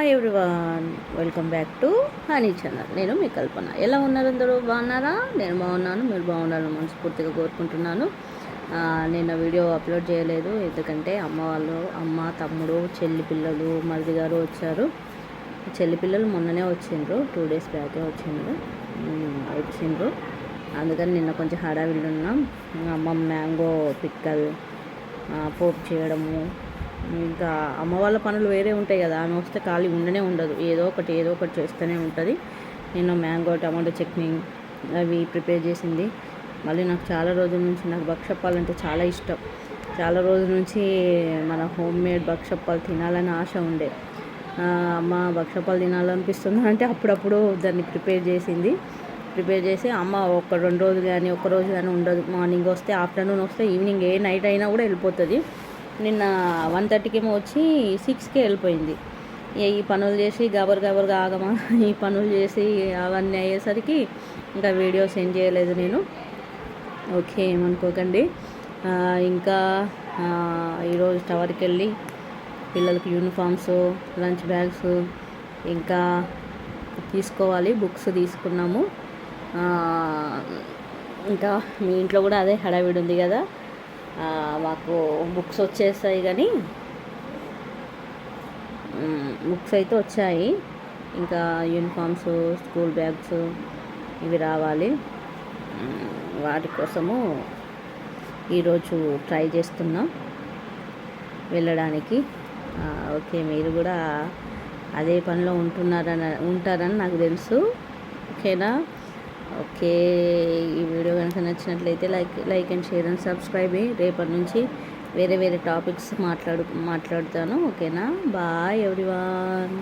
Hi everyone, welcome back to honey channel. నేను మీ కల్పన. ఎలా ఉన్నారు? అందరూ బాగున్నారా? నేను బాగున్నాను, మీరు బాగున్నారని మనస్ఫూర్తిగా కోరుకుంటున్నాను. నేను వీడియో అప్లోడ్ చేయలేదు ఎందుకంటే అమ్మ, తమ్ముడు, చెల్లి పిల్లలు, మరిది గారు వచ్చారు. చెల్లి పిల్లలు మొన్ననే వచ్చిండ్రు, 2 days బ్యాకే వచ్చిండ్రు. అందుకని నిన్న కొంచెం హడావిడి ఉన్నాం. అమ్మ మ్యాంగో పిక్కల్ పోపు చేయడము, ఇంకా అమ్మ వాళ్ళ పనులు వేరే ఉంటాయి కదా. ఆమె వస్తే ఖాళీ ఉండదు, ఏదో ఒకటి చేస్తూనే ఉంటుంది. నేను మ్యాంగో టమాటో చట్నీ అవి ప్రిపేర్ చేసింది. మళ్ళీ నాకు చాలా రోజుల నుంచి నాకు భక్షప్పాలు అంటే చాలా ఇష్టం. చాలా రోజుల నుంచి మన హోమ్ మేడ్ భక్షప్పాలు తినాలని ఆశ ఉండే. అమ్మ భక్షప్పాలు తినాలనిపిస్తుంది అంటే అప్పుడప్పుడు దాన్ని ప్రిపేర్ చేసి అమ్మ 1-2 రోజులు కానీ ఒక్క రోజు కానీ ఉండదు. మార్నింగ్ వస్తే, ఆఫ్టర్నూన్ వస్తే, ఈవినింగ్ నైట్ అయినా కూడా వెళ్ళిపోతుంది. నిన్న 1:30కి వచ్చి 6కే వెళ్ళిపోయింది. ఈ పనులు చేసి గబర్గా ఆగమా ఈ పనులు చేసి అవన్నీ అయ్యేసరికి ఇంకా వీడియో సెండ్ చేయలేదు నేను. ఓకే, ఏమనుకోకండి. ఇంకా ఈరోజు టవర్కి వెళ్ళి పిల్లలకి యూనిఫామ్స్, లంచ్ బ్యాగ్స్ ఇంకా తీసుకోవాలి. బుక్స్ తీసుకున్నాము. ఇంకా మీ ఇంట్లో కూడా అదే హడావిడి ఉంది కదా. మాకు బుక్స్ వచ్చేస్తాయి కానీ బుక్స్ అయితే వచ్చాయి. ఇంకా యూనిఫామ్స్, స్కూల్ బ్యాగ్స్ ఇవి రావాలి. వాటి కోసము ఈరోజు ట్రై చేస్తున్నాం వెళ్ళడానికి. ఓకే, మీరు కూడా అదే పనిలో ఉంటారని నాకు తెలుసు. ఓకేనా? ఓకే, ఈ వీడియో కనుక నచ్చినట్లయితే like and share and subscribe. రేపటి నుంచి వేరే టాపిక్స్ మాట్లాడుతాను. ఓకేనా? Bye everyone.